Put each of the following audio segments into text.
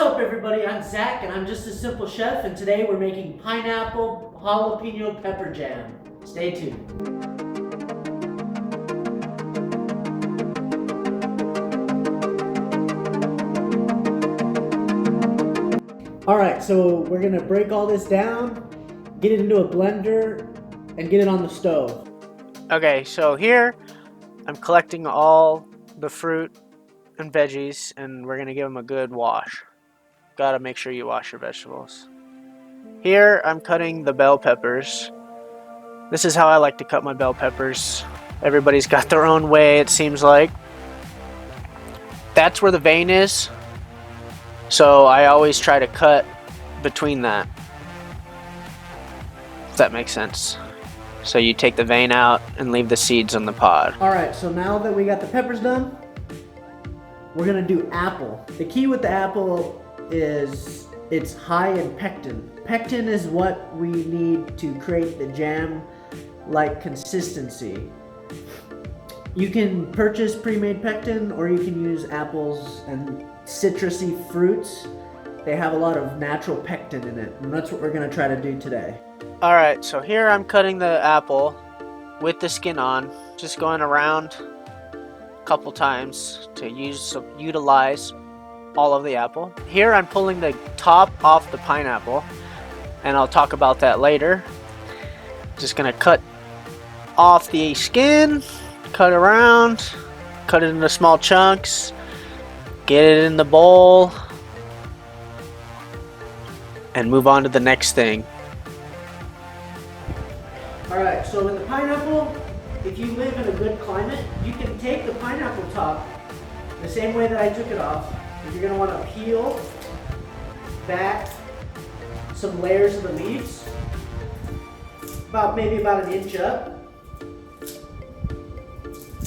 up, everybody? I'm Zach, and I'm just a simple chef, and today we're making pineapple jalapeno pepper jam. Stay tuned. Alright, so we're gonna break all this down, get it into a blender, and get it on the stove. Okay, so here I'm collecting all the fruit and veggies, and we're gonna give them a good wash. Gotta make sure you wash your vegetables. Here I'm cutting the bell peppers. This is how I like to cut my bell peppers. Everybody's got their own way, it seems like. That's where the vein is, so I always try to cut between that, if that makes sense. So you take the vein out and leave the seeds on the pod. Alright, so now that we got the peppers done, we're gonna do apple. The key with the apple is it's high in pectin. Pectin is what we need to create the jam-like consistency. You can purchase pre-made pectin, or you can use apples and citrusy fruits. They have a lot of natural pectin in it, and that's what we're gonna try to do today. Alright, so here I'm cutting the apple with the skin on, just going around a couple times to utilize all of the apple. Here I'm pulling the top off the pineapple, and I'll talk about that later. Just gonna cut off the skin, cut around, cut it into small chunks, get it in the bowl, and move on to the next thing. Alright, so with the pineapple, if you live in a good climate, you can take the pineapple top the same way that I took it off. You're going to want to peel back some layers of the leaves, maybe about an inch up,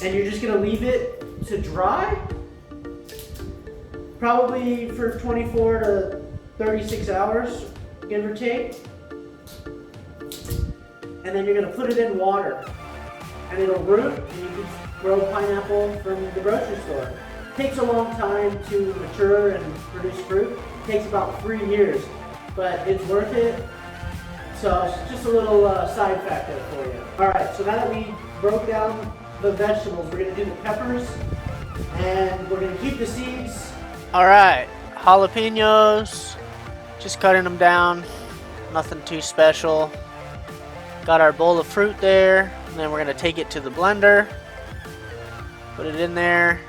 and you're just going to leave it to dry, probably for 24 to 36 hours, give or take. And then you're going to put it in water, and it'll root, and you can grow pineapple from the grocery store. It takes a long time to mature and produce fruit. It takes about 3 years, but it's worth it. So it's just a little side fact there for you. Alright, so now that we broke down the vegetables, we're going to do the peppers, and we're going to keep the seeds. Alright, jalapenos, just cutting them down, nothing too special. Got our bowl of fruit there, and then we're going to take it to the blender, put it in there,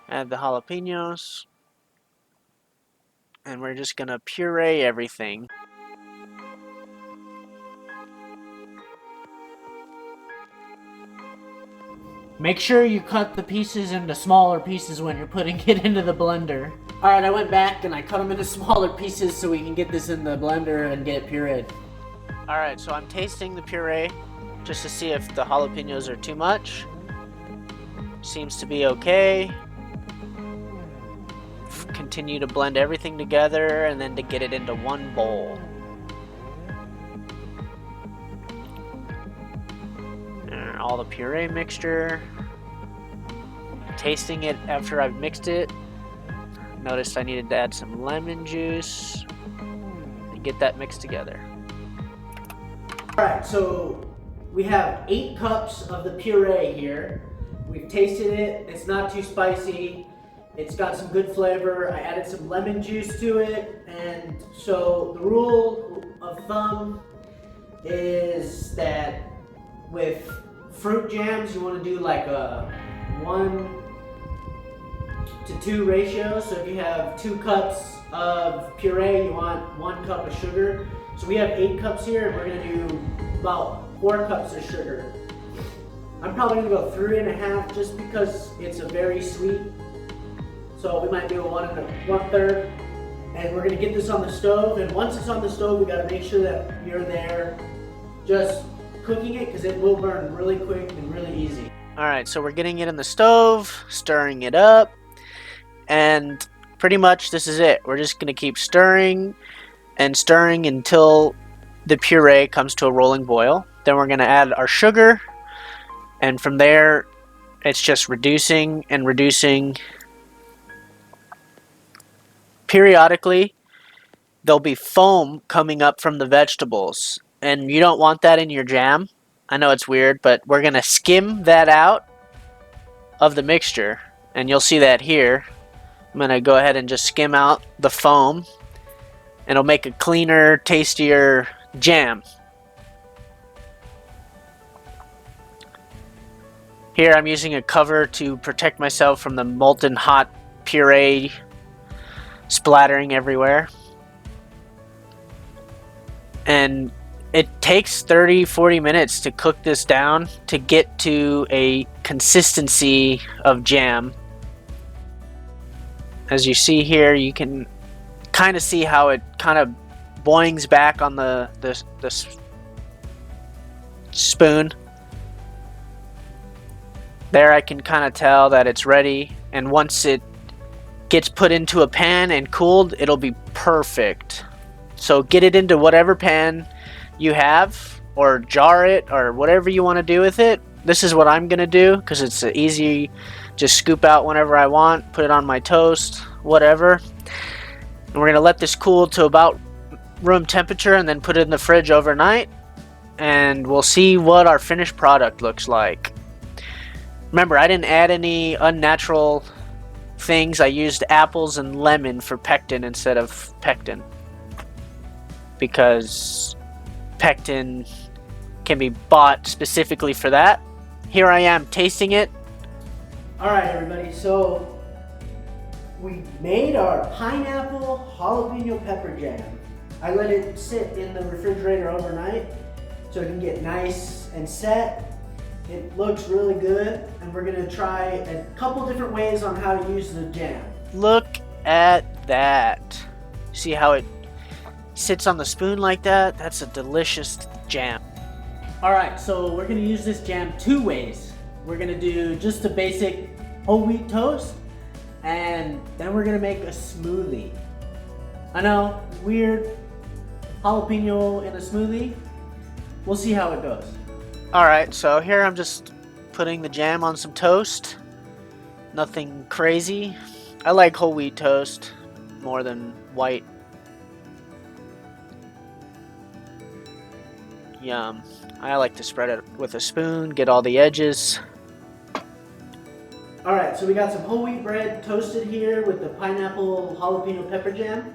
add the jalapenos, and we're just going to puree everything. Make sure you cut the pieces into smaller pieces when you're putting it into the blender. Alright, I went back and I cut them into smaller pieces so we can get this in the blender and get it pureed. Alright, so I'm tasting the puree just to see if the jalapenos are too much. Seems to be okay. Continue to blend everything together and then to get it into one bowl. And all the puree mixture. Tasting it after I've mixed it. Noticed I needed to add some lemon juice and get that mixed together. Alright, so we have 8 cups of the puree here. We've tasted it, it's not too spicy, it's got some good flavor. I added some lemon juice to it, and so the rule of thumb is that with fruit jams you want to do like a 1-to-2 ratio. So if you have 2 cups of puree, you want 1 cup of sugar. So we have 8 cups here, and we're going to do about 4 cups of sugar. I'm probably going to go 3.5 just because it's a very sweet. So we might do a 1 1/3. And we're going to get this on the stove. And once it's on the stove, we got to make sure that you're there just cooking it, because it will burn really quick and really easy. Alright, so we're getting it in the stove, stirring it up, and pretty much this is it. We're just going to keep stirring and stirring until the puree comes to a rolling boil. Then we're going to add our sugar, and from there it's just reducing and reducing periodically there'll be foam coming up from the vegetables, and you don't want that in your jam. I know it's weird, but we're gonna skim that out of the mixture, and you'll see that here. I'm gonna go ahead and just skim out the foam, and it'll make a cleaner, tastier jam. Here I'm using a cover to protect myself from the molten hot puree splattering everywhere. And it takes 30-40 minutes to cook this down to get to a consistency of jam. As you see here, you can kind of see how it kind of boings back on the spoon. There I can kind of tell that it's ready, and once it gets put into a pan and cooled, it'll be perfect. So get it into whatever pan you have, or jar it, or whatever you want to do with it. This is what I'm gonna do because it's easy. Just scoop out whenever I want, put it on my toast, whatever. And we're gonna let this cool to about room temperature and then put it in the fridge overnight, and we'll see what our finished product looks like. Remember, I didn't add any unnatural things. I used apples and lemon for pectin instead of pectin, because pectin can be bought specifically for that. Here I am tasting it. Alright everybody, so we made our pineapple jalapeno pepper jam. I let it sit in the refrigerator overnight so it can get nice and set. It looks really good, and we're gonna try a couple different ways on how to use the jam. Look at that. See how it sits on the spoon like that? That's a delicious jam. Alright, so we're gonna use this jam two ways. We're gonna do just a basic whole wheat toast, and then we're gonna make a smoothie. I know, weird, jalapeno in a smoothie. We'll see how it goes. Alright, so here I'm just putting the jam on some toast. Nothing crazy. I like whole wheat toast more than white. Yum. I like to spread it with a spoon, get all the edges. Alright, so we got some whole wheat bread toasted here with the pineapple jalapeno pepper jam.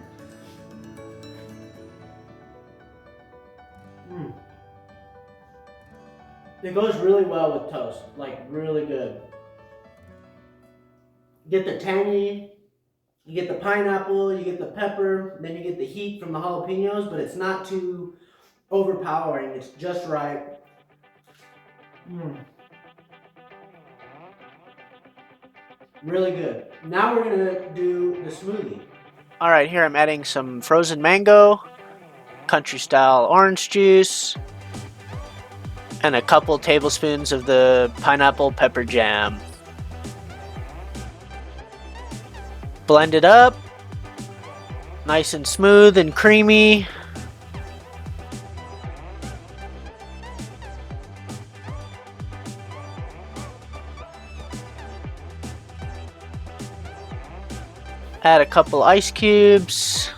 It goes really well with toast, like really good. You get the tangy, you get the pineapple, you get the pepper, then you get the heat from the jalapenos, but it's not too overpowering, it's just right. Really good. Now we're gonna do the smoothie. Alright, here I'm adding some frozen mango, country style orange juice, and a couple tablespoons of the pineapple pepper jam. Blend it up, nice and smooth and creamy. Add a couple ice cubes,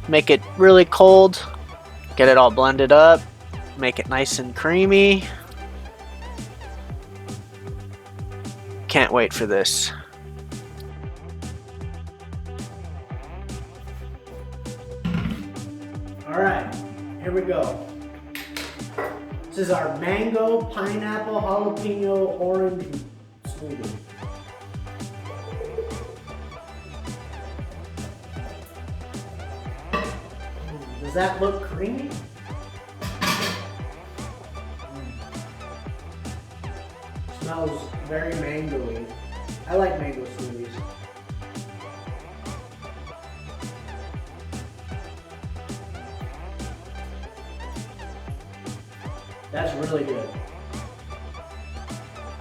make it really cold, get it all blended up, make it nice and creamy. Can't wait for this. Alright, here we go. This is our mango, pineapple, jalapeno, orange smoothie. Does that look creamy? Smells very mango-y. I like mango smoothies. That's really good.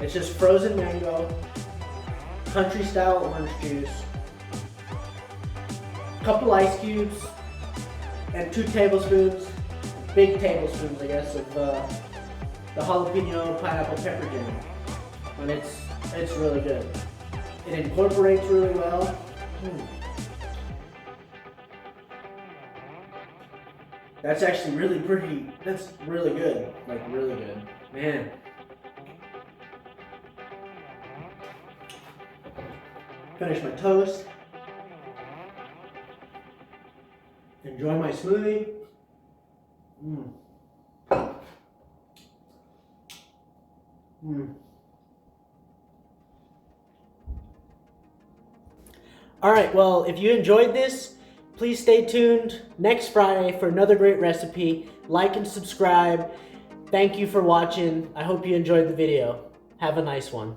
It's just frozen mango, country style orange juice, a couple ice cubes, and 2 tablespoons, big tablespoons I guess, of the jalapeno pineapple pepper jam. And it's really good. It incorporates really well. That's actually really pretty. That's really good. Like really good. Man. Finish my toast. Enjoy my smoothie. Mmm. Mmm. Alright, well, if you enjoyed this, please stay tuned next Friday for another great recipe. Like and subscribe. Thank you for watching. I hope you enjoyed the video. Have a nice one.